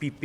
PP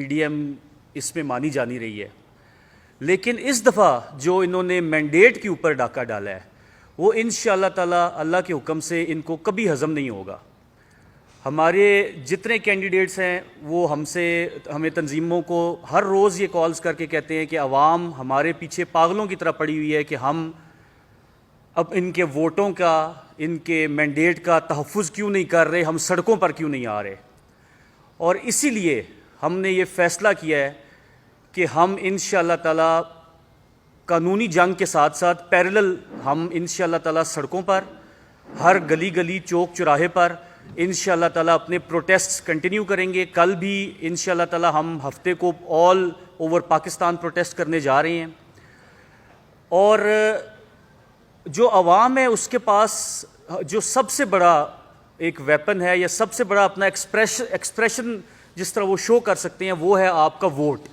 P D M اس میں مانی جانی رہی ہے، لیکن اس دفعہ جو انہوں نے مینڈیٹ کے اوپر ڈاکہ ڈالا ہے وہ انشاءاللہ تعالی اللہ کے حکم سے ان کو کبھی ہضم نہیں ہوگا. ہمارے جتنے کینڈیڈیٹس ہیں وہ ہمیں تنظیموں کو ہر روز یہ کالز کر کے کہتے ہیں کہ عوام ہمارے پیچھے پاگلوں کی طرح پڑی ہوئی ہے کہ ہم اب ان کے ووٹوں کا، ان کے مینڈیٹ کا تحفظ کیوں نہیں کر رہے، ہم سڑکوں پر کیوں نہیں آ رہے. اور اسی لیے ہم نے یہ فیصلہ کیا ہے کہ ہم انشاءاللہ تعالی قانونی جنگ کے ساتھ ساتھ پیرلل ہم انشاءاللہ تعالی سڑکوں پر، ہر گلی گلی چوک چوراہے پر انشاءاللہ تعالی اپنے پروٹیسٹس کنٹینیو کریں گے. کل بھی انشاءاللہ تعالی ہم ہفتے کو آل اوور پاکستان پروٹیسٹ کرنے جا رہے ہیں. اور جو عوام ہے اس کے پاس جو سب سے بڑا ایک ویپن ہے یا سب سے بڑا اپنا ایکسپریشن جس طرح وہ شو کر سکتے ہیں وہ ہے آپ کا ووٹ.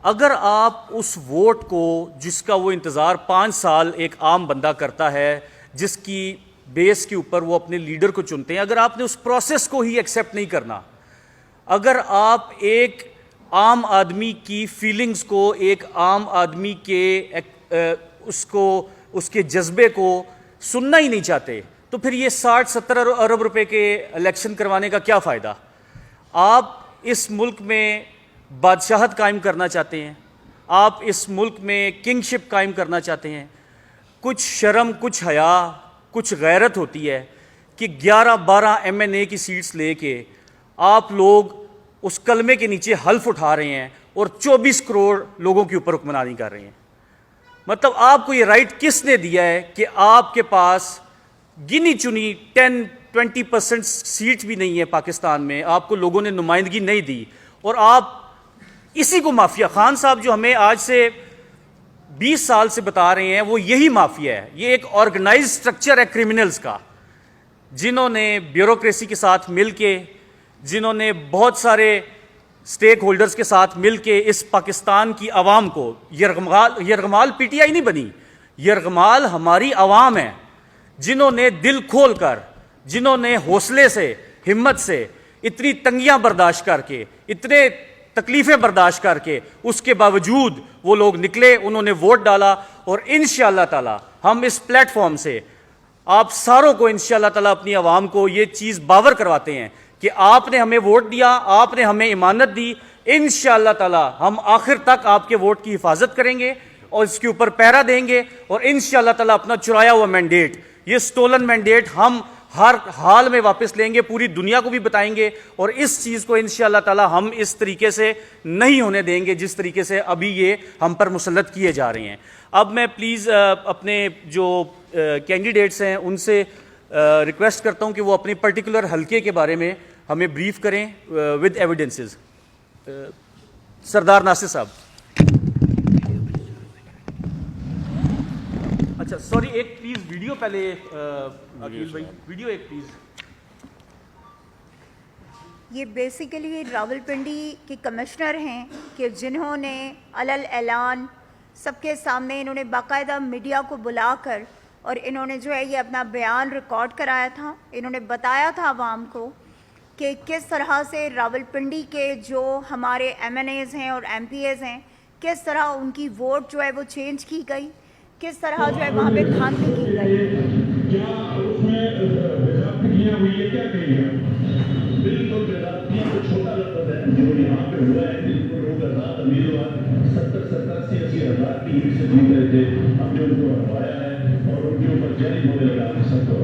اگر آپ اس ووٹ کو جس کا وہ انتظار 5 سال ایک عام بندہ کرتا ہے، جس کی بیس کے اوپر وہ اپنے لیڈر کو چنتے ہیں، اگر آپ نے اس پروسیس کو ہی ایکسیپٹ نہیں کرنا، اگر آپ ایک عام آدمی کی فیلنگز کو، ایک عام آدمی کے اس کے جذبے کو سننا ہی نہیں چاہتے، تو پھر یہ 60-70 ارب روپے کے الیکشن کروانے کا کیا فائدہ؟ آپ اس ملک میں بادشاہت قائم کرنا چاہتے ہیں، آپ اس ملک میں کنگ شپ قائم کرنا چاہتے ہیں. کچھ شرم، کچھ حیا، کچھ غیرت ہوتی ہے کہ 11-12 MNA کی سیٹس لے کے آپ لوگ اس کلمے کے نیچے حلف اٹھا رہے ہیں اور 24 کروڑ لوگوں کے اوپر حکمرانی کر رہے ہیں. مطلب آپ کو یہ رائٹ کس نے دیا ہے کہ آپ کے پاس گنی چنی 10-20% سیٹ بھی نہیں ہے پاکستان میں، آپ کو لوگوں نے نمائندگی نہیں دی، اور آپ اسی کو مافیا خان صاحب جو ہمیں آج سے 20 سال سے بتا رہے ہیں وہ یہی مافیا ہے. یہ ایک آرگنائز سٹرکچر ہے کرمنلز کا، جنہوں نے بیوروکریسی کے ساتھ مل کے، جنہوں نے بہت سارے سٹیک ہولڈرز کے ساتھ مل کے اس پاکستان کی عوام کو، یرغمال پی ٹی آئی نہیں بنی، یرغمال ہماری عوام ہے، جنہوں نے دل کھول کر، جنہوں نے حوصلے سے، ہمت سے اتنی تنگیاں برداشت کر کے، اتنے تکلیفیں برداشت کر کے، اس کے باوجود وہ لوگ نکلے، انہوں نے ووٹ ڈالا. اور انشاءاللہ تعالی ہم اس پلیٹ فارم سے آپ ساروں کو انشاءاللہ تعالی اپنی عوام کو یہ چیز باور کرواتے ہیں کہ آپ نے ہمیں ووٹ دیا، آپ نے ہمیں امانت دی، انشاءاللہ تعالی ہم آخر تک آپ کے ووٹ کی حفاظت کریں گے اور اس کے اوپر پہرا دیں گے، اور انشاءاللہ تعالی اپنا چرایا ہوا مینڈیٹ، یہ سٹولن مینڈیٹ ہم ہر حال میں واپس لیں گے، پوری دنیا کو بھی بتائیں گے. اور اس چیز کو انشاءاللہ تعالی ہم اس طریقے سے نہیں ہونے دیں گے جس طریقے سے ابھی یہ ہم پر مسلط کیے جا رہے ہیں. اب میں پلیز اپنے جو کینڈیڈیٹس ہیں ان سے ریکویسٹ کرتا ہوں کہ وہ اپنے پرٹیکولر حلقے کے بارے میں ہمیں بریف کریں ود ایویڈنسز. سردار ناصر صاحب. اچھا سوری، ایک پلیز ویڈیو پہلے عقیل بھائی، ویڈیو ایک پلیز. یہ بیسیکلی راولپنڈی کے کمشنر ہیں کہ جنہوں نے علل اعلان سب کے سامنے انہوں نے باقاعدہ میڈیا کو بلا کر اور انہوں نے جو ہے یہ اپنا بیان ریکارڈ کرایا تھا. انہوں نے بتایا تھا عوام کو کہ کس طرح سے راولپنڈی کے جو ہمارے MNAs ہیں اور MPAs ہیں، کس طرح ان کی ووٹ جو ہے وہ چینج کی گئی، کس طرح جو ہے وہاں پہ دھاندلی کی گئی. بالکل بیدارتیاں کو چھوٹا لگتا ہے جو یہاں پہ ہوا ہے، جن کو لوگ آزاد امیدوار 70-80 ہزار کی لیڈ سے جیت رہے تھے، ہم نے ان کو ہروایا ہے اور ان کے اوپر جاری ہونے لگا ہے سب کو.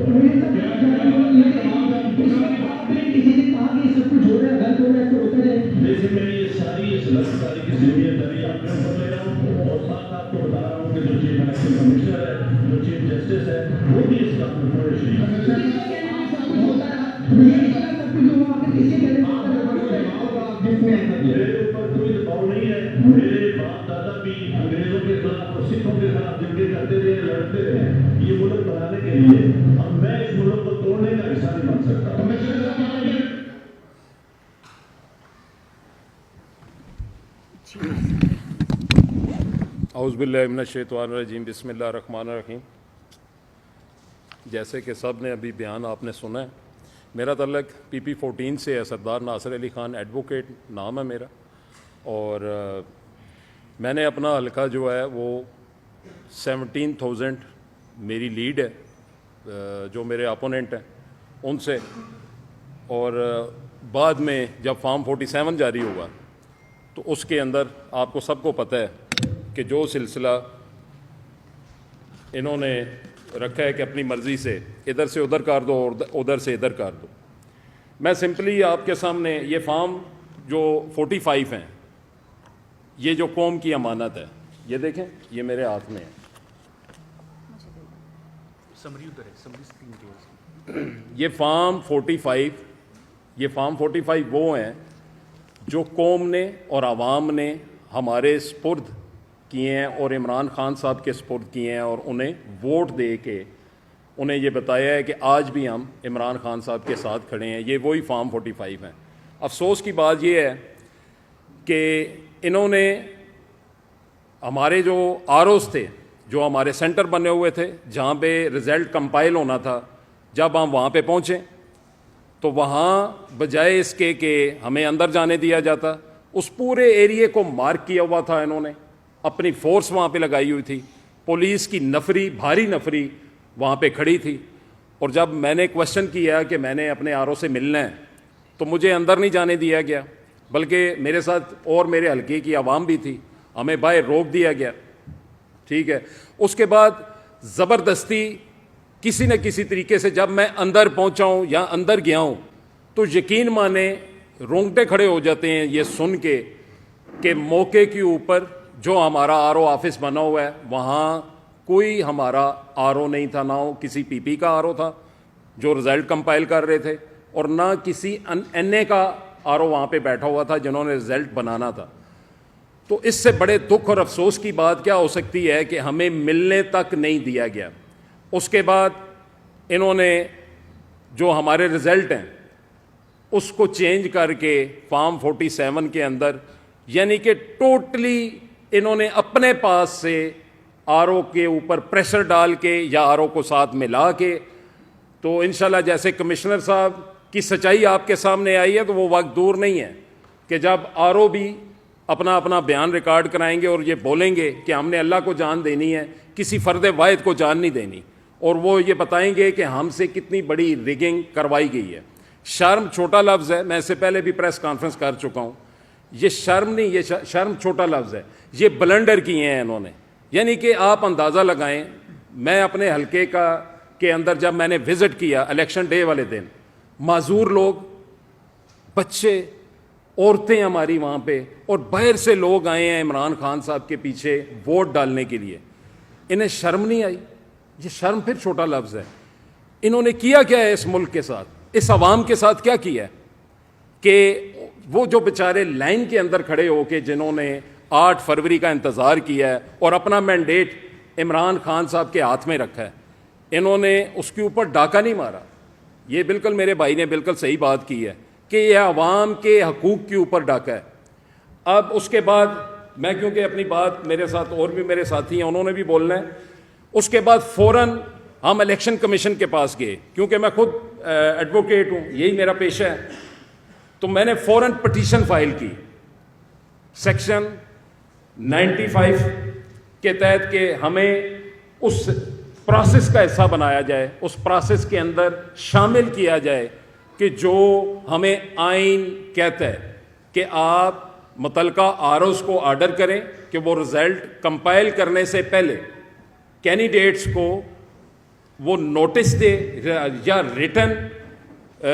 لیکن میں یہ ساری اس لفظ ساری کی ذمہ داری آپ کے اوپر لے رہا ہوں اور ساتھ آپ کو بتا رہا ہوں کہ جو چیف الیکشن کمشنر ہے، جو چیف جسٹس ہے، وہ بھی اس کام میں بڑے شریک ہیں. میرے اوپر کوئی دباؤ نہیں ہے. میرے باپ دادا بھی انگریزوں کے خلاف اور سکھوں کے خلاف جنگیں کرتے رہے، لڑتے رہے یہ ملک بنانے کے لیے. اب میں اس ملک کو توڑنے کا حصہ نہیں بن سکتا. اعوذ باللہ من الشیطان الرجیم، بسم اللہ الرحمن الرحیم. جیسے کہ سب نے ابھی بیان آپ نے سنا ہے، میرا تعلق PP 14 سے ہے. سردار ناصر علی خان ایڈوکیٹ نام ہے میرا. اور میں نے اپنا حلقہ جو ہے وہ 17,000 میری لیڈ ہے جو میرے اپوننٹ ہیں ان سے، اور بعد میں جب فارم 47 جاری ہوگا تو اس کے اندر آپ کو سب کو پتہ ہے کہ جو سلسلہ انہوں نے رکھا ہے کہ اپنی مرضی سے ادھر سے ادھر کر دو اور ادھر سے ادھر کر دو، میں سمپلی آپ کے سامنے یہ فارم جو 45 ہیں یہ جو قوم کی امانت ہے، یہ دیکھیں یہ میرے ہاتھ میں ہے، سمری ادھر ہے، سمری اسکرین کے یہ فارم 45 وہ ہیں جو قوم نے اور عوام نے ہمارے سپرد کیے ہیں اور عمران خان صاحب کے سپرد کیے ہیں، اور انہیں ووٹ دے کے انہیں یہ بتایا ہے کہ آج بھی ہم عمران خان صاحب کے ساتھ کھڑے ہیں۔ یہ وہی فارم 45 ہیں۔ افسوس کی بات یہ ہے کہ انہوں نے ہمارے جو آروز تھے، جو ہمارے سینٹر بنے ہوئے تھے جہاں پہ رزلٹ کمپائل ہونا تھا، جب ہم وہاں پہ پہنچے تو وہاں بجائے اس کے کہ ہمیں اندر جانے دیا جاتا، اس پورے ایریے کو مارک کیا ہوا تھا، انہوں نے اپنی فورس وہاں پہ لگائی ہوئی تھی، پولیس کی نفری، بھاری نفری وہاں پہ کھڑی تھی، اور جب میں نے کوشچن کیا کہ میں نے اپنے آر او سے ملنا ہے تو مجھے اندر نہیں جانے دیا گیا، بلکہ میرے ساتھ اور میرے حلقے کی عوام بھی تھی، ہمیں باہر روک دیا گیا، ٹھیک ہے۔ اس کے بعد زبردستی کسی نہ کسی طریقے سے جب میں اندر پہنچا ہوں یا اندر گیا ہوں تو یقین مانے رونگٹے کھڑے ہو جاتے ہیں یہ سن کے کہ موقع کے اوپر جو ہمارا آر او آفس بنا ہوا ہے وہاں کوئی ہمارا آر او نہیں تھا، نہ کسی پی پی کا آر او تھا جو رزلٹ کمپائل کر رہے تھے، اور نہ کسی این اے کا آر او وہاں پہ بیٹھا ہوا تھا جنہوں نے رزلٹ بنانا تھا۔ تو اس سے بڑے دکھ اور افسوس کی بات کیا ہو سکتی ہے کہ ہمیں ملنے تک نہیں دیا گیا۔ اس کے بعد انہوں نے جو ہمارے رزلٹ ہیں اس کو چینج کر کے فارم 47 کے اندر، یعنی کہ ٹوٹلی انہوں نے اپنے پاس سے آر او کے اوپر پریشر ڈال کے یا آر او کو ساتھ ملا کے، تو انشاءاللہ جیسے کمشنر صاحب کی سچائی آپ کے سامنے آئی ہے تو وہ وقت دور نہیں ہے کہ جب آر او بھی اپنا اپنا بیان ریکارڈ کرائیں گے اور یہ بولیں گے کہ ہم نے اللہ کو جان دینی ہے، کسی فرد واحد کو جان نہیں دینی، اور وہ یہ بتائیں گے کہ ہم سے کتنی بڑی ریگنگ کروائی گئی ہے۔ شرم چھوٹا لفظ ہے، میں اس سے پہلے بھی پریس کانفرنس کر چکا ہوں، یہ شرم نہیں، یہ شرم چھوٹا لفظ ہے، یہ بلنڈر کیے ہیں انہوں نے۔ یعنی کہ آپ اندازہ لگائیں، میں اپنے حلقے کے اندر جب میں نے وزٹ کیا الیکشن ڈے والے دن، معذور لوگ، بچے، عورتیں ہماری وہاں پہ، اور باہر سے لوگ آئے ہیں عمران خان صاحب کے پیچھے ووٹ ڈالنے کے لیے، انہیں شرم نہیں آئی؟ یہ شرم پھر چھوٹا لفظ ہے۔ انہوں نے کیا کیا ہے اس ملک کے ساتھ، اس عوام کے ساتھ کیا کیا ہے کہ وہ جو بیچارے لائن کے اندر کھڑے ہو کے جنہوں نے 8 فروری کا انتظار کیا ہے اور اپنا مینڈیٹ عمران خان صاحب کے ہاتھ میں رکھا ہے، انہوں نے اس کے اوپر ڈاکہ نہیں مارا۔ یہ بالکل میرے بھائی نے بالکل صحیح بات کی ہے کہ یہ عوام کے حقوق کے اوپر ڈاکہ ہے۔ اب اس کے بعد میں، کیونکہ اپنی بات میرے ساتھ اور بھی میرے ساتھی ہیں انہوں نے بھی بولنا ہے، اس کے بعد فوراً ہم الیکشن کمیشن کے پاس گئے، کیونکہ میں خود ایڈوکیٹ ہوں، یہی میرا پیشہ ہے، تو میں نے فوراً پٹیشن فائل کی سیکشن 95 کے تحت کہ ہمیں اس پروسیس کا حصہ بنایا جائے، اس پروسیس کے اندر شامل کیا جائے کہ جو ہمیں آئین کہتا ہے کہ آپ متعلقہ آروز کو آرڈر کریں کہ وہ رزلٹ کمپائل کرنے سے پہلے کینڈیڈیٹس کو وہ نوٹس دے یا ریٹن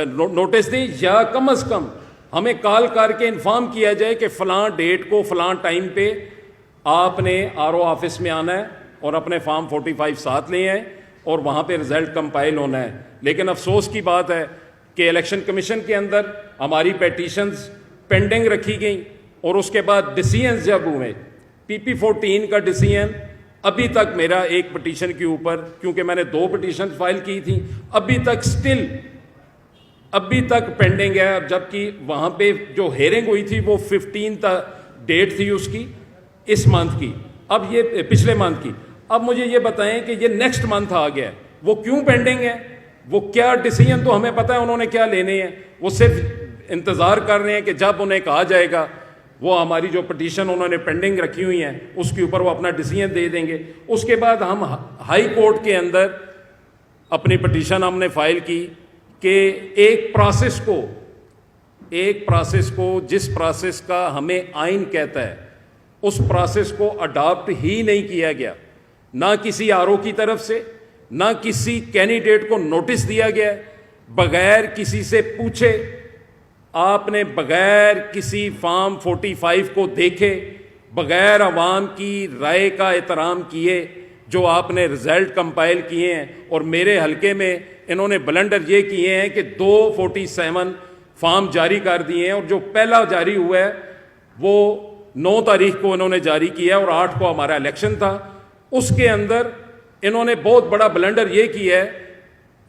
نوٹس دے، یا کم از کم ہمیں کال کر کے انفارم کیا جائے کہ فلاں ڈیٹ کو فلاں ٹائم پہ آپ نے آر او آفس میں آنا ہے اور اپنے فارم 45 ساتھ لے آئیں اور وہاں پہ رزلٹ کمپائل ہونا ہے۔ لیکن افسوس کی بات ہے کہ الیکشن کمیشن کے اندر ہماری پیٹیشنز پینڈنگ رکھی گئیں، اور اس کے بعد ڈیسیژنز جب ہوئے، پی پی 14 کا ڈیسیژن ابھی تک میرا ایک پٹیشن کے اوپر، کیونکہ میں نے 2 پٹیشن فائل کی تھیں، ابھی تک پینڈنگ ہے، جبکہ وہاں پہ جو ہیئرنگ ہوئی تھی وہ 15 ڈیٹ تھی اس کی، اس منتھ کی، اب یہ پچھلے منتھ کی۔ اب مجھے یہ بتائیں کہ یہ نیکسٹ منتھ آ گیا ہے، وہ کیوں پینڈنگ ہے؟ وہ کیا ڈیسیژن تو ہمیں پتہ ہے انہوں نے کیا لینے ہیں، وہ صرف انتظار کر رہے ہیں کہ جب انہیں کہا جائے گا وہ ہماری جو پٹیشن انہوں نے پینڈنگ رکھی ہوئی ہیں اس کے اوپر وہ اپنا ڈیسیژن دے دیں گے. اس کے بعد ہم ہائی کورٹ کے اندر اپنی پٹیشن ہم نے فائل کی کہ ایک پروسیس کو جس پروسیس کا ہمیں آئین کہتا ہے اس پروسیس کو اڈاپٹ ہی نہیں کیا گیا, نہ کسی آر او کی طرف سے, نہ کسی کینڈیڈیٹ کو نوٹس دیا گیا, بغیر کسی سے پوچھے, آپ نے بغیر کسی فارم 45 کو دیکھے, بغیر عوام کی رائے کا احترام کیے جو آپ نے رزلٹ کمپائل کیے ہیں. اور میرے حلقے میں انہوں نے بلنڈر یہ کیے ہیں کہ 247 فارم جاری کر دیے ہیں, اور جو پہلا جاری ہوا ہے وہ 9 تاریخ کو انہوں نے جاری کیا اور 8 کو ہمارا الیکشن تھا. اس کے اندر انہوں نے بہت بڑا بلنڈر یہ کیا ہے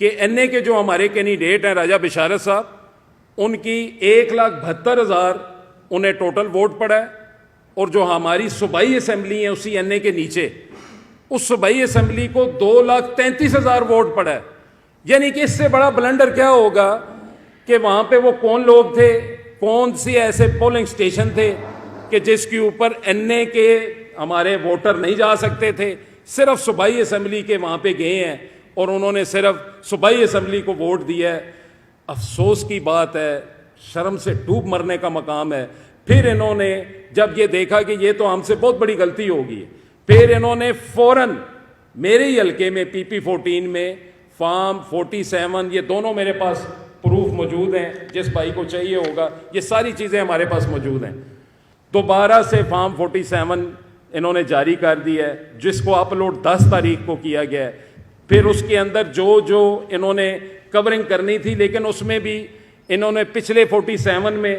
کہ این اے کے جو ہمارے کینڈیڈیٹ ہیں راجہ بشارت صاحب, ان کی 1,72,000 انہیں ٹوٹل ووٹ پڑا ہے, اور جو ہماری صوبائی اسمبلی ہیں اسی این اے کے نیچے اس صوبائی اسمبلی کو 2,33,000 ووٹ پڑا ہے. یعنی کہ اس سے بڑا بلنڈر کیا ہوگا کہ وہاں پہ وہ کون لوگ تھے, کون سی ایسے پولنگ سٹیشن تھے کہ جس کے اوپر این اے کے ہمارے ووٹر نہیں جا سکتے تھے, صرف صوبائی اسمبلی کے وہاں پہ گئے ہیں اور انہوں نے صرف صوبائی اسمبلی کو ووٹ دیا ہے. افسوس کی بات ہے, شرم سے ڈوب مرنے کا مقام ہے. پھر انہوں نے جب یہ دیکھا کہ یہ تو ہم سے بہت بڑی غلطی ہوگی, پھر انہوں نے فوراً میرے ہی حلقے میں پی پی 14 میں فارم 47, یہ دونوں میرے پاس پروف موجود ہیں, جس بھائی کو چاہیے ہوگا یہ ساری چیزیں ہمارے پاس موجود ہیں, دوبارہ سے فارم 47 انہوں نے جاری کر دیا ہے جس کو اپلوڈ 10 تاریخ کو کیا گیا ہے. پھر اس کے اندر جو انہوں نے کورنگ کرنی تھی, لیکن اس میں بھی انہوں نے پچھلے 47 میں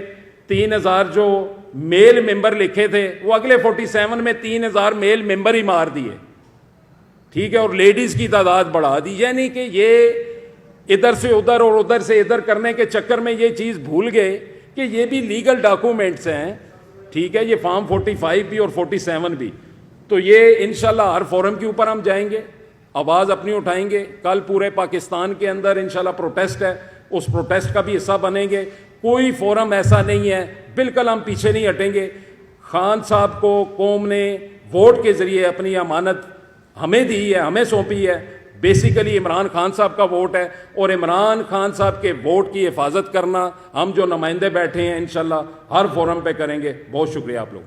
3,000 جو میل ممبر لکھے تھے وہ اگلے 47 میں 3,000 میل ممبر ہی مار دیے, ٹھیک ہے, اور لیڈیز کی تعداد بڑھا دی. یعنی کہ یہ ادھر سے ادھر اور ادھر سے ادھر کرنے کے چکر میں یہ چیز بھول گئے کہ یہ بھی لیگل ڈاکومنٹس ہیں, ٹھیک ہے, یہ فارم 45 بھی اور 47 بھی. تو یہ انشاءاللہ ہر فورم کے اوپر ہم جائیں گے, آواز اپنی اٹھائیں گے. کل پورے پاکستان کے اندر انشاءاللہ پروٹیسٹ ہے, اس پروٹیسٹ کا بھی حصہ بنیں گے. کوئی فورم ایسا نہیں ہے, بالکل ہم پیچھے نہیں ہٹیں گے. خان صاحب کو قوم نے ووٹ کے ذریعے اپنی امانت ہمیں دی ہے, ہمیں سونپی ہے. بیسیکلی عمران خان صاحب کا ووٹ ہے, اور عمران خان صاحب کے ووٹ کی حفاظت کرنا ہم جو نمائندے بیٹھے ہیں انشاءاللہ ہر فورم پہ کریں گے. بہت شکریہ آپ لوگ.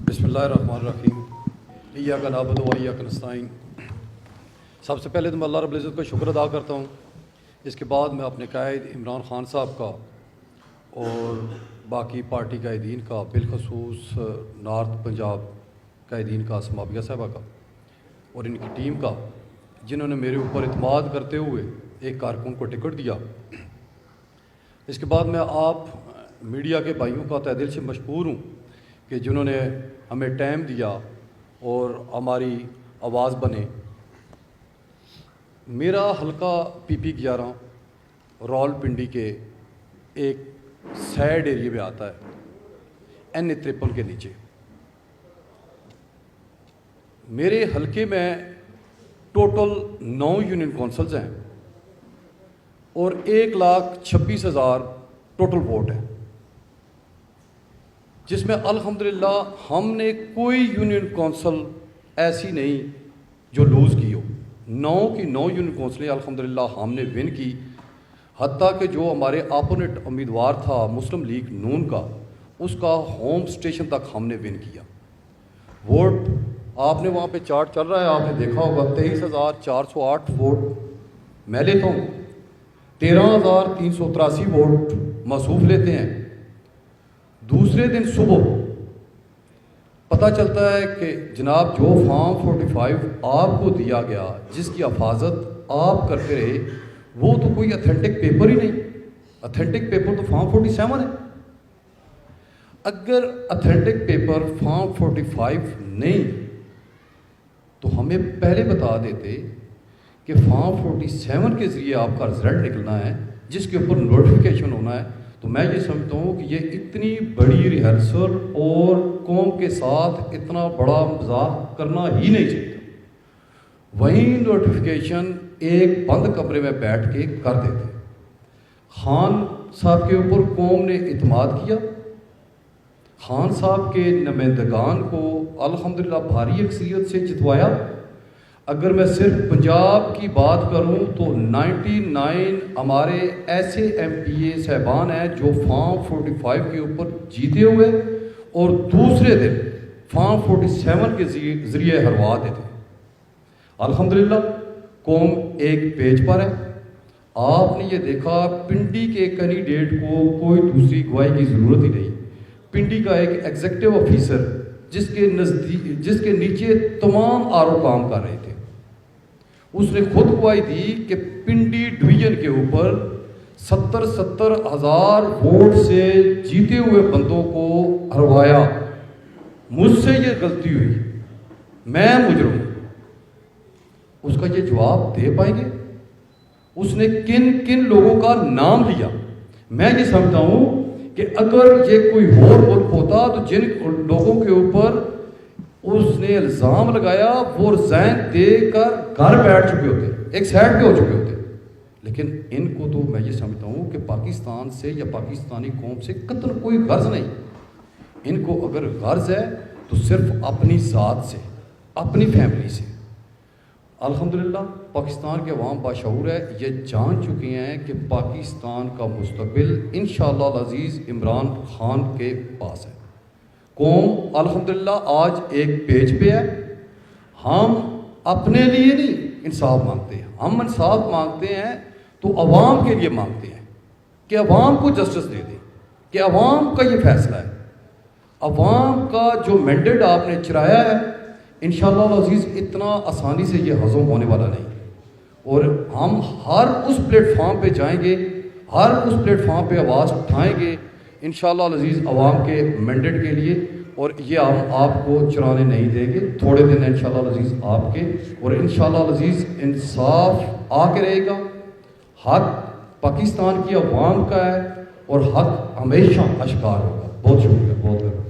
بسم اللہ الرحمن الرحیم. ایاک نعبد و ایاک نستعین. سب سے پہلے تو میں اللہ رب العزت کا شکر ادا کرتا ہوں. اس کے بعد میں اپنے قائد عمران خان صاحب کا اور باقی پارٹی قائدین کا, بالخصوص نارتھ پنجاب قائدین کا, اسمابیہ صاحبہ کا اور ان کی ٹیم کا, جنہوں نے میرے اوپر اعتماد کرتے ہوئے ایک کارکن کو ٹکٹ دیا. اس کے بعد میں آپ میڈیا کے بھائیوں کا تہ دل سے مشکور ہوں کہ جنہوں نے ہمیں ٹائم دیا اور ہماری آواز بنے. میرا حلقہ پی پی 11 راول پنڈی کے ایک سیڈ ایریے میں آتا ہے, این اے 53 کے نیچے. میرے حلقے میں ٹوٹل 9 یونین کونسلز ہیں اور 1,26,000 ٹوٹل ووٹ ہیں, جس میں الحمدللہ ہم نے کوئی یونین کونسل ایسی نہیں جو لوز کی ہو. 9 کی 9 یونین کونسلیں الحمدللہ ہم نے ون کی. حتیٰ کہ جو ہمارے اپوننٹ امیدوار تھا مسلم لیگ نون کا, اس کا ہوم اسٹیشن تک ہم نے ون کیا. ووٹ آپ نے وہاں پہ چارٹ چل رہا ہے, آپ نے دیکھا ہوگا 23,408 ووٹ میں لیتا ہوں, 13,383 ووٹ موصوف لیتے ہیں. دوسرے دن صبح پتہ چلتا ہے کہ جناب جو فارم 45 آپ کو دیا گیا, جس کی حفاظت آپ کرتے رہے, وہ تو کوئی اتھینٹک پیپر ہی نہیں. اتھینٹک پیپر تو فارم 47 ہے. اگر اتھینٹک پیپر فارم 45 نہیں تو ہمیں پہلے بتا دیتے کہ فارم 47 کے ذریعے آپ کا رزلٹ نکلنا ہے, جس کے اوپر نوٹیفیکیشن ہونا ہے, تو تو میں یہ سمجھتا ہوں کہ یہ اتنی بڑی ریہرسل اور قوم کے ساتھ اتنا بڑا مذاق کرنا ہی نہیں چاہیے. وہیں نوٹیفیکیشن ایک بند کمرے میں بیٹھ کے کر دیتے. خان صاحب کے اوپر قوم نے اعتماد کیا. خان صاحب کے نمائندگان کو الحمدللہ بھاری اکثریت سے جتوایا. اگر میں صرف پنجاب کی بات کروں تو 99 ہمارے ایسے ایم پی اے صاحبان ہیں جو فارم 45 کے اوپر جیتے ہوئے اور دوسرے دن فارم 47 کے ذریعے ہروا دیتے. الحمدللہ قوم ایک پیج پر ہے. آپ نے یہ دیکھا پنڈی کے کینڈیڈیٹ کو کوئی دوسری گواہی کی ضرورت ہی نہیں. پنڈی کا ایک ایگزیکٹو آفیسر جس کے نیچے تمام آر او کام کر رہے تھے, اس نے خود گواہی دی کہ پنڈی ڈویژن کے اوپر 70 ہزار ووٹ سے جیتے ہوئے بندوں کو ہروایا. مجھ سے یہ غلطی ہوئی, میں مجرم ہوں. اس کا یہ جواب دے پائیں گے؟ اس نے کن کن لوگوں کا نام لیا. میں یہ سمجھتا ہوں کہ اگر یہ کوئی اور ملک ہوتا تو جن لوگوں کے اوپر اس نے الزام لگایا وہ ریزائن دے کر گھر بیٹھ چکے ہوتے, ایک سائڈ پہ ہو چکے ہوتے. لیکن ان کو تو میں یہ سمجھتا ہوں کہ پاکستان سے یا پاکستانی قوم سے قطعاً کوئی غرض نہیں. ان کو اگر غرض ہے تو صرف اپنی ذات سے, اپنی فیملی سے. الحمدللہ پاکستان کے عوام باشعور ہے, یہ جان چکی ہیں کہ پاکستان کا مستقبل انشاءاللہ العزیز عمران خان کے پاس ہے. قوم الحمدللہ آج ایک پیج پہ ہے. ہم اپنے لیے نہیں انصاف مانگتے ہیں, ہم انصاف مانگتے ہیں تو عوام کے لیے مانگتے ہیں کہ عوام کو جسٹس دے دیں, کہ عوام کا یہ فیصلہ ہے. عوام کا جو مینڈیٹ آپ نے چرایا ہے انشاءاللہ العزیز اتنا آسانی سے یہ ہضم ہونے والا نہیں. اور ہم ہر اس پلیٹ فارم پہ جائیں گے, ہر اس پلیٹ فارم پہ آواز اٹھائیں گے انشاءاللہ العزیز عوام کے مینڈیٹ کے لیے. اور یہ ہم آپ کو چرانے نہیں دیں گے. تھوڑے دن انشاءاللہ العزیز آپ کے, اور انشاءاللہ العزیز انصاف آ کے رہے گا. حق پاکستان کی عوام کا ہے اور حق ہمیشہ اشکار ہوگا. بہت شکریہ, بہت بہت.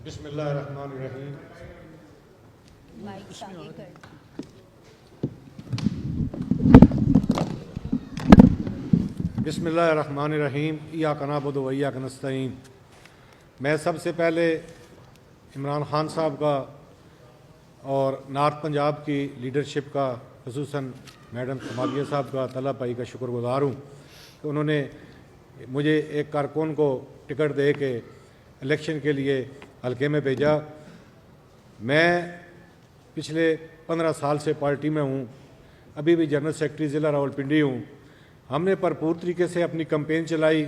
بسم اللہ الرحمن الرحیم. بسم اللہ الرحمن الرحیم. ایاک نعبد و ایاک نستعین. میں سب سے پہلے عمران خان صاحب کا اور نارتھ پنجاب کی لیڈرشپ کا, خصوصاً میڈم سماگیہ صاحب کا, طلب بھائی کا شکر گزار ہوں کہ انہوں نے مجھے ایک کارکن کو ٹکٹ دے کے الیکشن کے لیے حلقے میں بھیجا. میں پچھلے 15 سال سے پارٹی میں ہوں, ابھی بھی جنرل سیکرٹری ضلع راولپنڈی ہوں. ہم نے بھرپور طریقے سے اپنی کمپین چلائی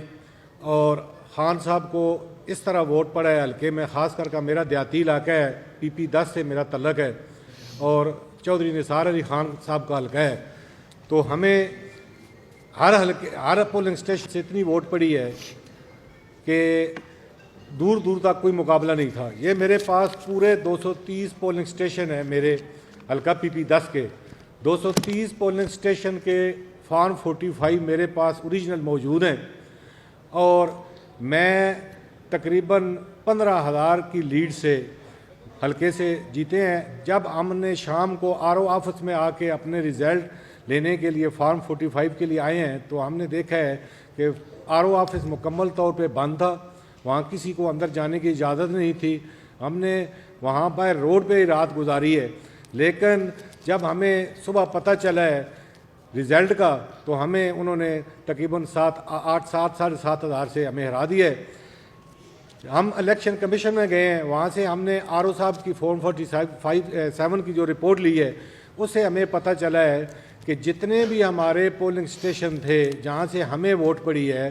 اور خان صاحب کو اس طرح ووٹ پڑا ہے حلقے میں, خاص کر کے میرا دیہاتی علاقہ ہے, PP 10 سے میرا تعلق ہے اور چودھری نثار علی خان صاحب کا حلقہ ہے. تو ہمیں ہر پولنگ اسٹیشن سے اتنی ووٹ پڑی ہے کہ دور دور تک کوئی مقابلہ نہیں تھا. یہ میرے پاس پورے 230 پولنگ اسٹیشن ہیں میرے حلقہ PP 10 کے. 230 پولنگ اسٹیشن کے فارم 45 میرے پاس اوریجنل موجود ہیں اور میں تقریباً 15,000 کی لیڈ سے حلقے سے جیتے ہیں. جب ہم نے شام کو RO آفس میں آ کے اپنے رزلٹ لینے کے لیے فارم 45 کے لیے آئے ہیں تو ہم نے دیکھا ہے کہ RO آفس مکمل طور پہ بند تھا, وہاں کسی کو اندر جانے کی اجازت نہیں تھی. ہم نے وہاں باہر روڈ پہ ہی رات گزاری ہے. لیکن جب ہمیں صبح پتہ چلا ہے رزلٹ کا تو ہمیں انہوں نے تقریباً 7,500 سے ہمیں ہرا دیا ہے. ہم الیکشن کمیشن میں گئے ہیں, وہاں سے ہم نے RO صاحب کی فارم 47 کی جو رپورٹ لی ہے اس سے ہمیں پتہ چلا ہے کہ جتنے بھی ہمارے پولنگ اسٹیشن تھے جہاں سے ہمیں ووٹ پڑی ہے,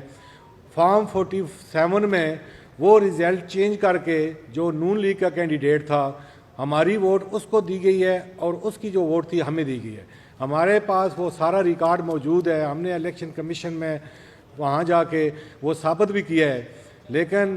فارم 47 میں وہ رزلٹ چینج کر کے جو نون لیگ کا کینڈیڈیٹ تھا ہماری ووٹ اس کو دی گئی ہے اور اس کی جو ووٹ تھی ہمیں دی گئی ہے. ہمارے پاس وہ سارا ریکارڈ موجود ہے. ہم نے الیکشن کمیشن میں وہاں جا کے وہ ثابت بھی کیا ہے. لیکن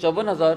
54,000।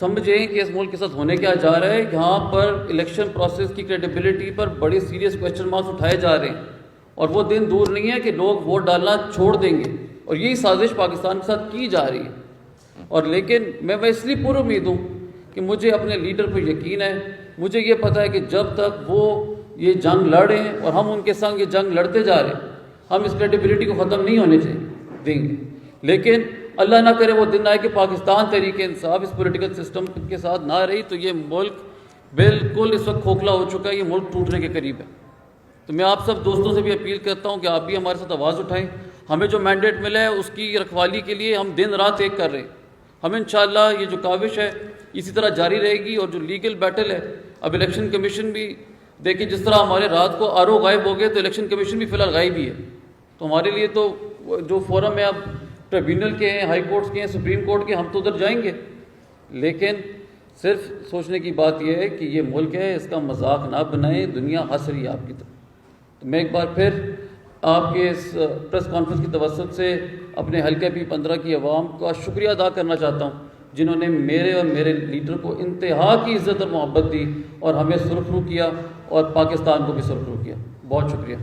سمجھیں کہ اس ملک کے ساتھ ہونے کیا جا رہا ہے. یہاں پر الیکشن پروسیس کی کریڈیبلٹی پر بڑے سیریس کویسچن مارکس اٹھائے جا رہے ہیں, اور وہ دن دور نہیں ہے کہ لوگ ووٹ ڈالنا چھوڑ دیں گے, اور یہی سازش پاکستان کے ساتھ کی جا رہی ہے. اور لیکن میں اس لیے پر امید ہوں کہ مجھے اپنے لیڈر پر یقین ہے. مجھے یہ پتہ ہے کہ جب تک وہ یہ جنگ لڑ رہے ہیں اور ہم ان کے سنگ یہ جنگ لڑتے جا رہے ہیں, ہم اس کریڈیبلٹی کو ختم نہیں ہونے دیں گے. لیکن اللہ نہ کرے وہ دن آئے کہ پاکستان تحریک انصاف اس پولیٹیکل سسٹم کے ساتھ نہ رہی تو یہ ملک بالکل اس وقت کھوکھلا ہو چکا ہے, یہ ملک ٹوٹنے کے قریب ہے. تو میں آپ سب دوستوں سے بھی اپیل کرتا ہوں کہ آپ بھی ہمارے ساتھ آواز اٹھائیں. ہمیں جو مینڈیٹ ملا ہے اس کی رکھوالی کے لیے ہم دن رات ایک کر رہے ہیں. ہم انشاءاللہ یہ جو کاوش ہے اسی طرح جاری رہے گی. اور جو لیگل بیٹل ہے, اب الیکشن کمیشن بھی دیکھیں, جس طرح ہمارے رات کو RO غائب ہو گئے تو الیکشن کمیشن بھی فی الحال غائب ہی ہے. تو ہمارے لیے تو جو فورم ہے اب ٹریبیونل کے ہیں, ہائی کورٹس کے ہیں, سپریم کورٹ کے, ہم تو ادھر جائیں گے. لیکن صرف سوچنے کی بات یہ ہے کہ یہ ملک ہے, اس کا مذاق نہ بنائیں, دنیا ہنس رہی ہے آپ کی طرف. تو میں ایک بار پھر آپ کے اس پریس کانفرنس کی توسط سے اپنے حلقہ P15 کی عوام کا شکریہ ادا کرنا چاہتا ہوں, جنہوں نے میرے اور میرے لیڈر کو انتہا کی عزت اور محبت دی اور ہمیں سرخرو کیا اور پاکستان کو بھی سرخرو کیا. بہت شکریہ.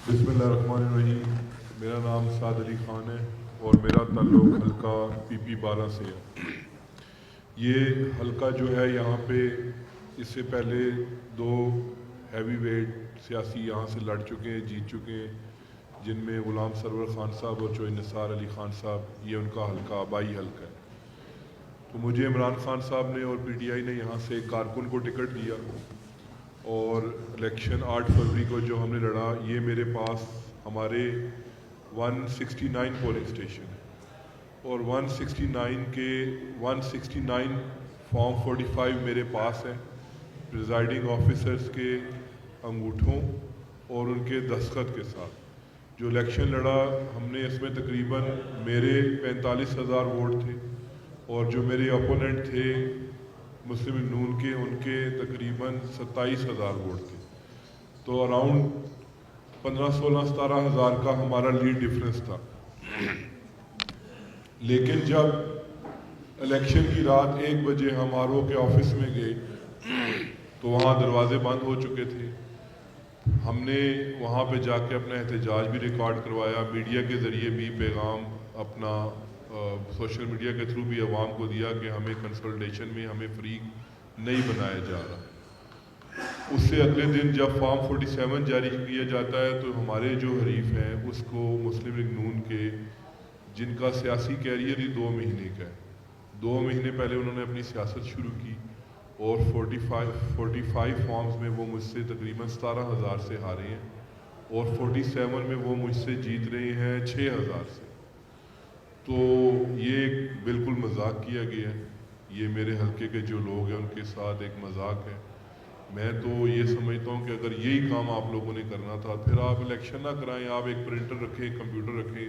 بسم اللہ الرحمن الرحیم. میرا نام سعد علی خان ہے اور میرا تعلق حلقہ PP12 سے ہے. یہ حلقہ جو ہے یہاں پہ اس سے پہلے 2 ہیوی ویٹ سیاسی یہاں سے لڑ چکے ہیں, جیت چکے ہیں, جن میں غلام سرور خان صاحب اور چوئی نثار علی خان صاحب, یہ ان کا حلقہ آبائی حلقہ ہے. تو مجھے عمران خان صاحب نے اور PTI نے یہاں سے ایک کارکن کو ٹکٹ دیا, اور الیکشن 8 فروری کو جو ہم نے لڑا, یہ میرے پاس ہمارے 169 پولنگ اسٹیشن ہے, اور 169 کے 169 فارم 45 میرے پاس ہیں, پریزائڈنگ آفیسرز کے انگوٹھوں اور ان کے دستخط کے ساتھ. جو الیکشن لڑا ہم نے, اس میں تقریباً میرے 45,000 ووٹ تھے, اور جو میرے اپوننٹ تھے مسلم لیگ نون کے, ان کے تقریباً 27,000 ووٹ تھے. تو اراؤنڈ 15-16-17 کا ہمارا لیڈ ڈیفرنس تھا. لیکن جب الیکشن کی رات 1 بجے ہم RO کے آفس میں گئے تو وہاں دروازے بند ہو چکے تھے. ہم نے وہاں پہ جا کے اپنا احتجاج بھی ریکارڈ کروایا, میڈیا کے ذریعے بھی پیغام اپنا سوشل میڈیا کے تھرو بھی عوام کو دیا کہ ہمیں کنسلٹیشن میں ہمیں فریق نہیں بنایا جا رہا. اس سے اگلے دن جب فارم 47 جاری کیا جاتا ہے تو ہمارے جو حریف ہیں اس کو مسلم لیگ نون کے, جن کا سیاسی کیریئر ہی 2 مہینے کا ہے, 2 مہینے پہلے انہوں نے اپنی سیاست شروع کی, اور 45 فارمز میں وہ مجھ سے تقریباً 17,000 سے ہارے ہیں, اور 47 میں وہ مجھ سے جیت رہے ہیں 6,000 سے. تو یہ بالکل مذاق کیا گیا ہے. یہ میرے حلقے کے جو لوگ ہیں ان کے ساتھ ایک مذاق ہے. میں تو یہ سمجھتا ہوں کہ اگر یہی کام آپ لوگوں نے کرنا تھا, پھر آپ الیکشن نہ کرائیں, آپ ایک پرنٹر رکھیں, کمپیوٹر رکھیں,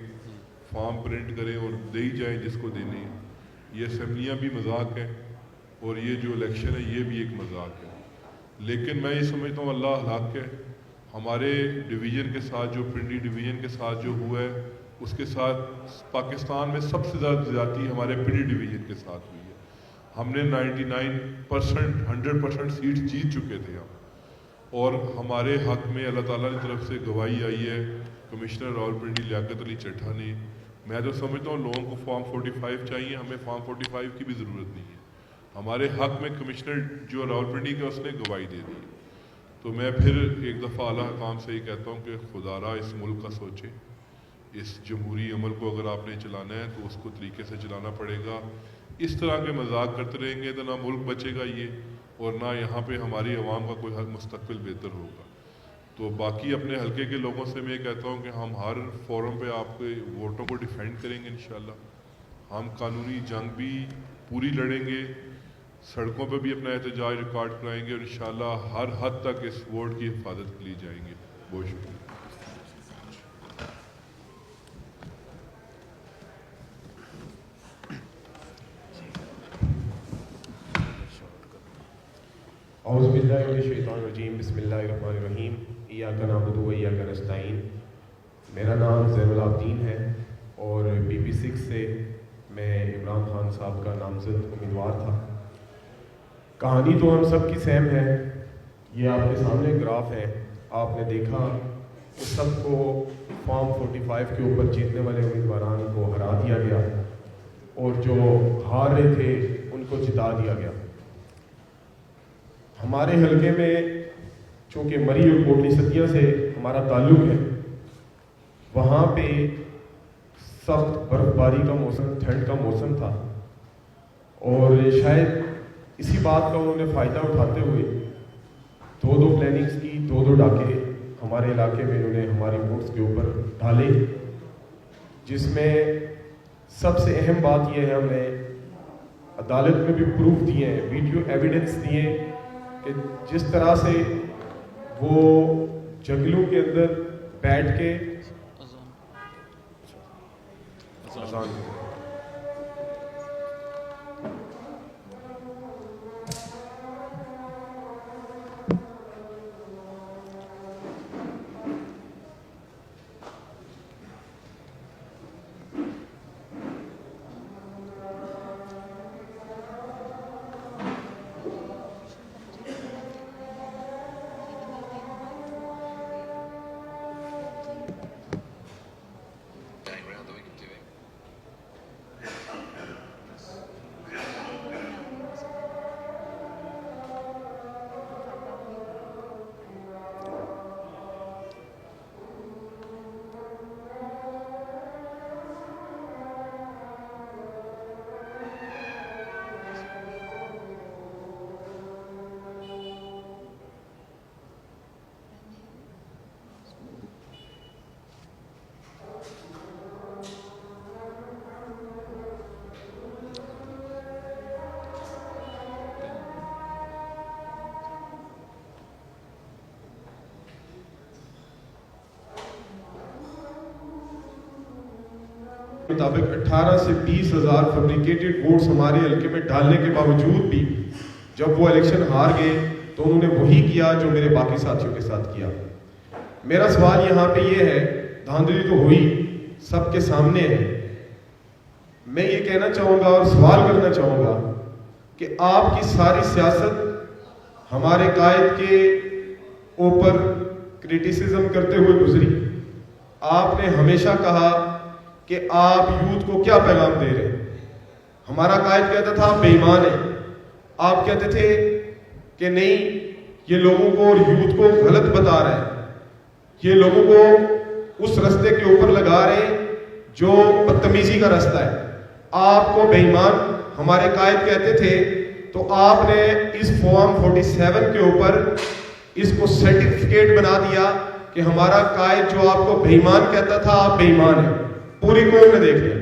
فارم پرنٹ کریں اور دے ہی جائیں جس کو دینے ہیں. یہ اسمبلیاں بھی مذاق ہیں, اور یہ جو الیکشن ہے یہ بھی ایک مذاق ہے. لیکن میں یہ سمجھتا ہوں اللہ حق ہے. ہمارے ڈویژن کے ساتھ, جو پنڈی ڈویژن کے ساتھ جو ہوا ہے, اس کے ساتھ پاکستان میں سب سے زیادہ زیادتی ہمارے پنڈی ڈویژن کے ساتھ ہوئی ہے. ہم نے 99% 100% سیٹس جیت چکے تھے ہم, اور ہمارے حق میں اللہ تعالیٰ کی طرف سے گواہی آئی ہے کمشنر راولپنڈی لیاقت علی چٹھا نے. میں تو سمجھتا ہوں لوگوں کو فارم 45 چاہیے, ہمیں فارم 45 کی بھی ضرورت نہیں ہے. ہمارے حق میں کمشنر جو راولپنڈی کا اس نے گواہی دے دی. تو میں پھر ایک دفعہ اعلیٰ حکام سے یہ کہتا ہوں کہ خدا را اس ملک کا سوچے. اس جمہوری عمل کو اگر آپ نے چلانا ہے تو اس کو طریقے سے چلانا پڑے گا. اس طرح کے مذاق کرتے رہیں گے تو نہ ملک بچے گا یہ, اور نہ یہاں پہ ہماری عوام کا کوئی مستقبل بہتر ہوگا. تو باقی اپنے حلقے کے لوگوں سے میں یہ کہتا ہوں کہ ہم ہر فورم پہ آپ کے ووٹوں کو ڈیفینڈ کریں گے انشاءاللہ. ہم قانونی جنگ بھی پوری لڑیں گے, سڑکوں پہ بھی اپنا احتجاج ریکارڈ کرائیں گے, اور انشاءاللہ ہر حد تک اس ووٹ کی حفاظت کے لیے جائیں گے. بہت شکریہ. اعوذ باللہ من الشیطان الرجیم. بسم اللہ الرحمن الرحیم. ایاک نعبد و ایاک نستعین. میرا نام زین العابدین ہے اور PP6 سے میں عمران خان صاحب کا نامزد امیدوار تھا. کہانی تو ہم سب کی سیم ہے. یہ آپ کے سامنے گراف ہے, آپ نے دیکھا کہ سب کو فارم 45 کے اوپر جیتنے والے امیدواران کو ہرا دیا گیا اور جو ہار رہے تھے ان کو جتا دیا گیا. ہمارے حلقے میں چونکہ مری اور کوٹلی سدیہ سے ہمارا تعلق ہے, وہاں پہ سخت برف باری کا موسم, ٹھنڈ کا موسم تھا اور شاید اسی بات کا انہوں نے فائدہ اٹھاتے ہوئے دو پلاننگز کی, دو ڈاکے ہمارے علاقے میں انہوں نے ہماری ووٹس کے اوپر ڈالے, جس میں سب سے اہم بات یہ ہے ہم نے عدالت میں بھی پروف دیے ہیں, ویڈیو ایویڈنس دیے کہ جس طرح سے وہ جنگلوں کے اندر بیٹھ کے مطابق 18 سے 20 ہزار فیبریکیٹڈ ووٹس ہمارے حلقے میں ڈالنے کے باوجود بھی جب وہ الیکشن ہار گئے تو انہوں نے وہی کیا جو میرے باقی ساتھیوں کے ساتھ کیا. میرا سوال یہاں پہ یہ ہے, دھاندلی تو ہوئی سب کے سامنے ہے, میں یہ کہنا چاہوں گا اور سوال کرنا چاہوں گا کہ آپ کی ساری سیاست ہمارے قائد کے اوپر کرٹیسزم کرتے ہوئے گزری. آپ نے ہمیشہ کہا کہ آپ یوتھ کو کیا پیغام دے رہے ہیں. ہمارا قائد کہتا تھا آپ بے ایمان ہیں, آپ کہتے تھے کہ نہیں یہ لوگوں کو اور یوتھ کو غلط بتا رہے ہیں, یہ لوگوں کو اس رستے کے اوپر لگا رہے ہیں جو بدتمیزی کا رستہ ہے. آپ کو بے ایمان ہمارے قائد کہتے تھے, تو آپ نے اس فارم 47 کے اوپر اس کو سرٹیفکیٹ بنا دیا کہ ہمارا قائد جو آپ کو بے ایمان کہتا تھا آپ بے ایمان ہیں. پوری قوم نے دیکھ لیا.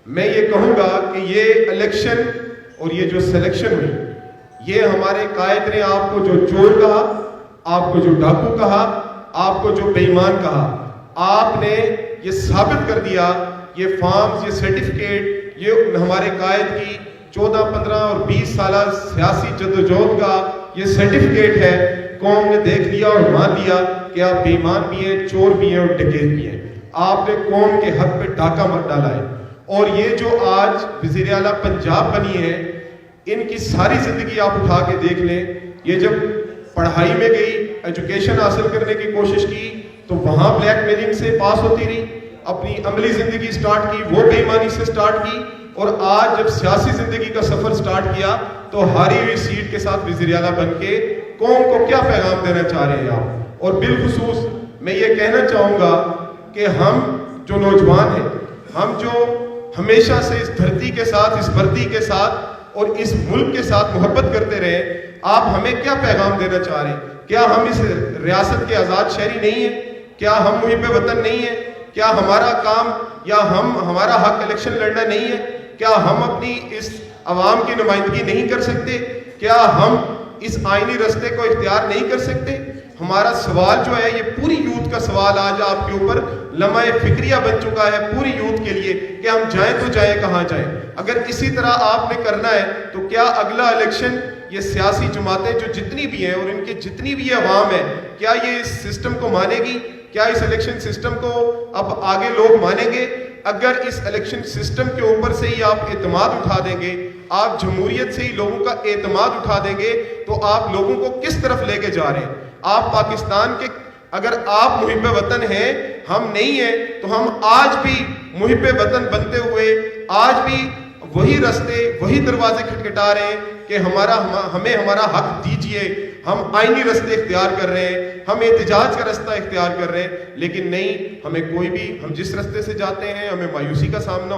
میں یہ کہوں گا کہ یہ الیکشن اور یہ جو سلیکشن ہوئی, یہ ہمارے قائد نے آپ کو جو چور کہا, آپ کو جو ڈاکو کہا, آپ کو جو بے ایمان کہا, آپ نے یہ ثابت کر دیا. یہ فارمز, یہ سرٹیفکیٹ, یہ ہمارے قائد کی 14, 15 اور 20 سالہ سیاسی جدوجہد کا یہ سرٹیفکیٹ ہے. قوم نے دیکھ لیا اور مان لیا کہ آپ بے ایمان بھی ہیں, چور بھی ہیں اور ڈکیت بھی ہیں. آپ نے قوم کے حق پہ ڈاکہ مت ڈالا ہے. اور یہ جو آج وزیر اعلیٰ پنجاب بنی ہے, ان کی ساری زندگی آپ اٹھا کے دیکھ لیں. یہ جب پڑھائی میں گئی, ایجوکیشن حاصل کرنے کی کوشش کی تو وہاں بلیک میلنگ سے پاس ہوتی رہی. اپنی عملی زندگی سٹارٹ کی وہ بے ایمانی سے سٹارٹ کی, اور آج جب سیاسی زندگی کا سفر سٹارٹ کیا تو ہاری ہوئی سیٹ کے ساتھ وزیر اعلیٰ بن کے قوم کو کیا پیغام دینا چاہ رہے ہیں آپ. اور بالخصوص میں یہ کہنا چاہوں گا کہ ہم جو نوجوان ہیں, ہم جو ہمیشہ سے اس دھرتی کے ساتھ, اس وردی کے ساتھ اور اس ملک کے ساتھ محبت کرتے رہے, آپ ہمیں کیا پیغام دینا چاہ رہے ہیں؟ کیا ہم اس ریاست کے آزاد شہری نہیں ہیں؟ کیا ہم محب وطن نہیں ہیں؟ کیا ہمارا کام یا ہمارا حق الیکشن لڑنا نہیں ہے؟ کیا ہم اپنی اس عوام کی نمائندگی نہیں کر سکتے؟ کیا ہم اس آئینی رستے کو اختیار نہیں کر سکتے؟ ہمارا سوال جو ہے, یہ پوری یوتھ کا سوال آج آپ کے اوپر لمحہ فکریہ بن چکا ہے پوری یوتھ کے لیے کہ ہم جائیں تو جائیں کہاں جائیں. اگر اسی طرح آپ نے کرنا ہے تو کیا اگلا الیکشن یہ سیاسی جماعتیں جو جتنی بھی ہیں اور ان کے جتنی بھی عوام ہے, کیا یہ اس سسٹم کو مانے گی؟ کیا اس الیکشن سسٹم کو اب آگے لوگ مانیں گے؟ اگر اس الیکشن سسٹم کے اوپر سے ہی آپ اعتماد اٹھا دیں گے، آپ جمہوریت سے ہی لوگوں کا اعتماد اٹھا دیں گے، تو آپ لوگوں کو کس طرف لے کے جا رہے ہیں؟ آپ پاکستان کے، اگر آپ محب وطن ہیں، ہم نہیں ہیں، تو ہم آج بھی محب وطن بنتے ہوئے آج بھی وہی راستے، وہی دروازے کھٹکھٹا رہے ہیں کہ ہمیں ہمارا حق دیجئے. ہم آئینی راستے اختیار کر رہے ہیں، ہم احتجاج کا راستہ اختیار کر رہے ہیں، لیکن نہیں، ہمیں کوئی بھی، ہم جس راستے سے جاتے ہیں ہمیں مایوسی کا سامنا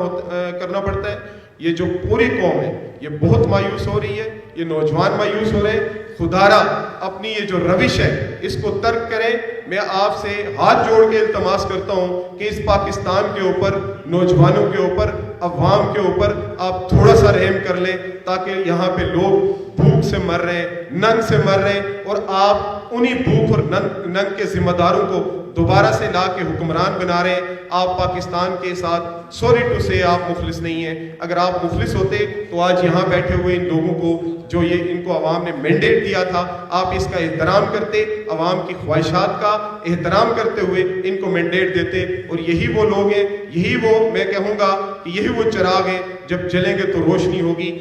کرنا پڑتا ہے. یہ جو پوری قوم ہے یہ بہت مایوس ہو رہی ہے، یہ نوجوان مایوس ہو رہے ہیں. خدارا اپنی یہ جو روش ہے اس کو ترک کریں. میں آپ سے ہاتھ جوڑ کے التماس کرتا ہوں کہ اس پاکستان کے اوپر، نوجوانوں کے اوپر، عوام کے اوپر آپ تھوڑا سا رحم کر لیں، تاکہ یہاں پہ لوگ بھوک سے مر رہے ہیں، ننگ سے مر رہے ہیں، اور آپ انہی بھوک اور ننگ کے ذمہ داروں کو دوبارہ سے لا کے حکمران بنا رہے ہیں. آپ پاکستان کے ساتھ سوری ٹو سے آپ مفلس نہیں ہیں. اگر آپ مفلس ہوتے تو آج یہاں بیٹھے ہوئے ان لوگوں کو، جو یہ ان کو عوام نے مینڈیٹ دیا تھا، آپ اس کا احترام کرتے، عوام کی خواہشات کا احترام کرتے ہوئے ان کو مینڈیٹ دیتے. اور یہی وہ لوگ ہیں، یہی وہ، میں کہوں گا کہ یہی وہ چراغ ہیں، جب جلیں گے تو روشنی ہوگی.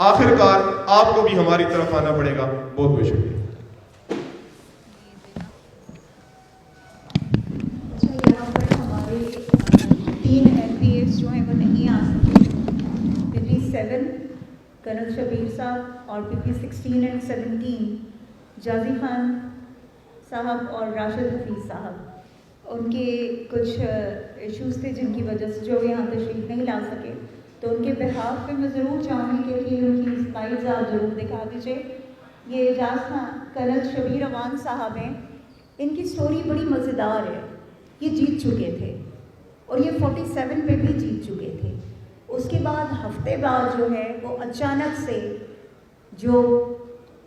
آخرکار آپ کو بھی ہماری طرف آنا پڑے گا. بہت بہت شکریہ. تین MPs جو ہیں وہ نہیں آ سکے. PP7 کرنل شبیر صاحب اور PP16 اور 17 جازی خان صاحب اور راشد حفیظ صاحب. ان کے کچھ ایشوز تھے جن کی وجہ سے جو یہاں تشریف نہیں لا سکے، تو ان کے بہاف پہ میں ضرور چاہوں گی کہ ان کی سلائڈز آپ ضرور دکھا دیجیے. یہ اعجاز خان کرنل شبیر اوان صاحب ہیں. ان کی سٹوری بڑی مزیدار ہے. یہ جیت چکے تھے اور یہ 47 پہ بھی جیت چکے تھے. اس کے بعد ہفتے بعد جو ہے وہ اچانک سے جو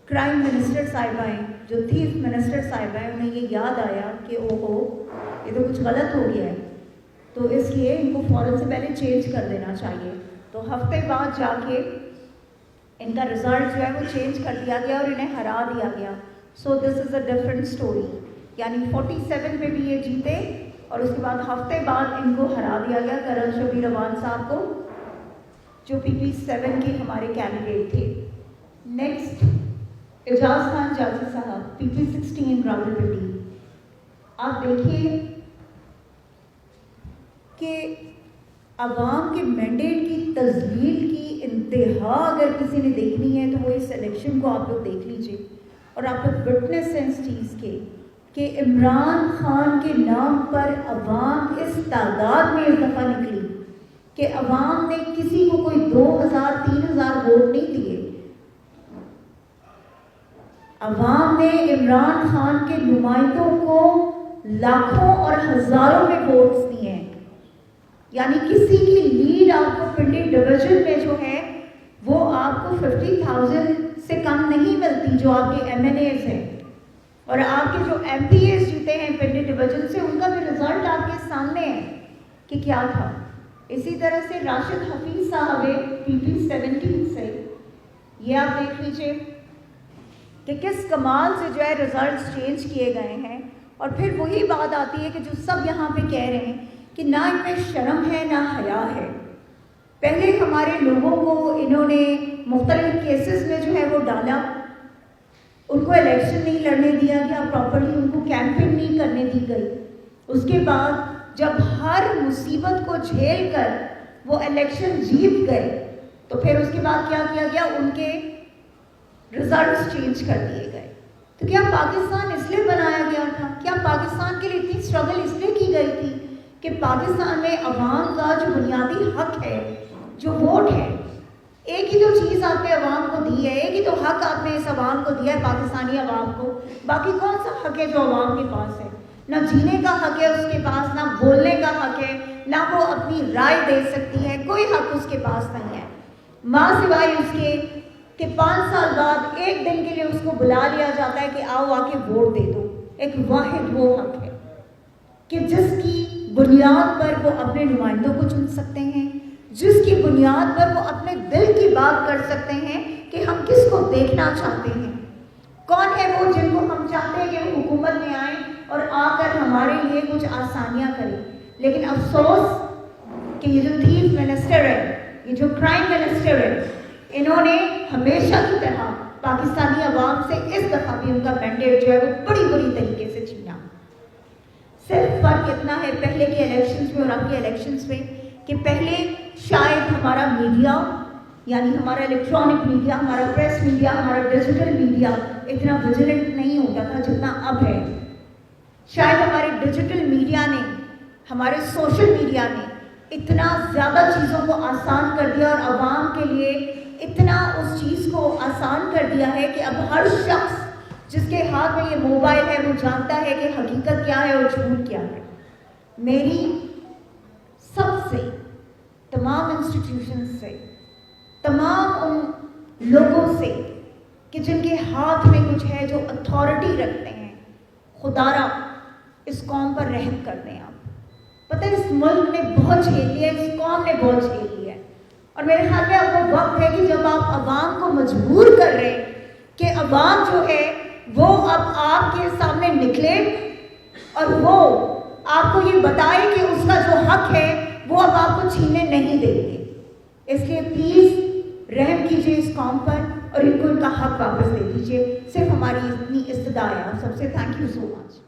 کرائم منسٹر صاحبہ ہیں، جو تھیف منسٹر صاحبہ ہیں، انہیں یہ یاد آیا کہ اوہو یہ تو کچھ غلط ہو گیا ہے، تو اس لیے ان کو فوراً سے پہلے چینج کر دینا چاہیے. تو ہفتے بعد جا کے ان کا رزلٹ جو ہے وہ چینج کر دیا گیا اور انہیں ہرا دیا گیا. سو دس از اے ڈفرنٹ اسٹوری. یعنی 47 پہ بھی یہ جیتے اور اس کے بعد ہفتے بعد ان کو ہرا دیا گیا، کرنل شبیر اوان صاحب کو، جو PP7 کے ہمارے کینڈیڈیٹ تھے. نیکسٹ اعجاز خان جازی صاحب PP16 راولپنڈی. آپ دیکھیے کہ عوام کے مینڈیٹ کی تذلیل کی انتہا اگر کسی نے دیکھنی ہے تو وہ اس الیکشن کو آپ لوگ دیکھ لیجئے، اور آپ لوگ وٹنس ہیں اس چیز کے کہ عمران خان کے نام پر عوام اس تعداد میں اس دفعہ نکلی کہ عوام نے کسی کو کوئی 2000 3000 ووٹ نہیں دیے. عوام نے عمران خان کے نمائندوں کو لاکھوں اور ہزاروں میں ووٹس دیے ہیں. یعنی کسی کی لیڈ آپ کو پنڈی ڈویژن میں جو ہے وہ آپ کو 50,000 سے کم نہیں ملتی، جو آپ کے MNAs ہیں. اور آپ کے جو MPAs جیتے ہیں پنڈی ڈویژن سے، ان کا بھی رزلٹ آپ کے سامنے ہے کہ کیا تھا. اسی طرح سے راشد حفیظ صاحب PP17 سے، یہ آپ دیکھ لیجئے کہ کس کمال سے جو ہے رزلٹس چینج کیے گئے ہیں. اور پھر وہی بات آتی ہے کہ جو سب یہاں پہ کہہ رہے ہیں کہ نہ ان میں شرم ہے نہ حیا ہے. پہلے ہمارے لوگوں کو انہوں نے مختلف کیسز میں جو ہے وہ ڈالا، ان کو الیکشن نہیں لڑنے دیا گیا پراپرلی، ان کو کیمپین نہیں کرنے دی گئی. اس کے بعد جب ہر مصیبت کو جھیل کر وہ الیکشن جیت گئے تو پھر اس کے بعد کیا کیا گیا، ان کے رزلٹس چینج کر دیے گئے. تو کیا پاکستان اس لیے بنایا گیا تھا؟ کیا پاکستان کے لیے اتنی اسٹرگل اس لیے کی گئی تھی کہ پاکستان میں عوام کا جو بنیادی حق ہے، جو ووٹ ہے، ایک ہی تو چیز آپ نے عوام کو دی ہے، ایک ہی تو حق آپ نے اس عوام کو دیا ہے، پاکستانی عوام کو. باقی کون سا حق ہے جو عوام کے پاس ہے؟ نہ جینے کا حق ہے اس کے پاس، نہ بولنے کا حق ہے، نہ وہ اپنی رائے دے سکتی ہے. کوئی حق اس کے پاس نہیں ہے، ماں سوائے اس کے کہ 5 سال بعد ایک دن کے لیے اس کو بلا لیا جاتا ہے کہ آؤ آ کے ووٹ دے دو. ایک واحد وہ حق ہے کہ جس کی بنیاد پر وہ اپنے نمائندوں کو چن سکتے ہیں، جس کی بنیاد پر وہ اپنے دل کی بات کر سکتے ہیں کہ ہم کس کو دیکھنا چاہتے ہیں، کون ہے وہ جن کو ہم چاہتے ہیں کہ وہ حکومت میں آئیں اور آ کر ہمارے لیے کچھ آسانیاں کریں. لیکن افسوس کہ یہ جو تھیف منسٹر ہے, یہ جو کرائم منسٹر ہے, انہوں نے ہمیشہ کی طرح پاکستانی عوام سے اس دفعہ بھی ان کا مینڈیٹ جو ہے وہ بڑی بری طریقے سے چھینا. صرف فرق اتنا ہے پہلے کے الیکشنز میں اور اب کے الیکشنز میں کہ پہلے شاید ہمارا میڈیا, یعنی ہمارا الیکٹرانک میڈیا, ہمارا پریس میڈیا, ہمارا ڈیجیٹل میڈیا اتنا ویجیلنٹ نہیں ہوتا تھا جتنا اب ہے. شاید ہمارے ڈیجیٹل میڈیا نے, ہمارے سوشل میڈیا نے اتنا زیادہ چیزوں کو آسان کر دیا اور عوام کے لیے اتنا اس چیز کو آسان کر دیا ہے کہ اب ہر شخص جس کے ہاتھ میں یہ موبائل ہے وہ جانتا ہے کہ حقیقت کیا ہے اور جھوٹ کیا ہے. میری سب سے, تمام انسٹیٹیوشنز سے, تمام ان لوگوں سے کہ جن کے ہاتھ میں کچھ ہے, جو اتھارٹی رکھتے ہیں, خدا را اس قوم پر رحم کر دیں. آپ پتہ ہے اس ملک نے بہت جھیل لیا ہے, اس قوم نے بہت جھیل لیا ہے, اور میرے خیال میں اب وہ وقت ہے کہ جب آپ عوام کو مجبور کر رہے ہیں کہ عوام جو ہے وہ اب آپ کے سامنے نکلے اور وہ آپ کو یہ بتائے کہ اس کا جو حق ہے وہ اب آپ کو چھیننے نہیں دیں گے. اس لیے پلیز رحم کیجیے اس قوم پر اور ان کو ان کا حق واپس دے دیجیے. صرف ہماری اتنی استدعا ہے. آپ سب سے تھینک یو سو مچ.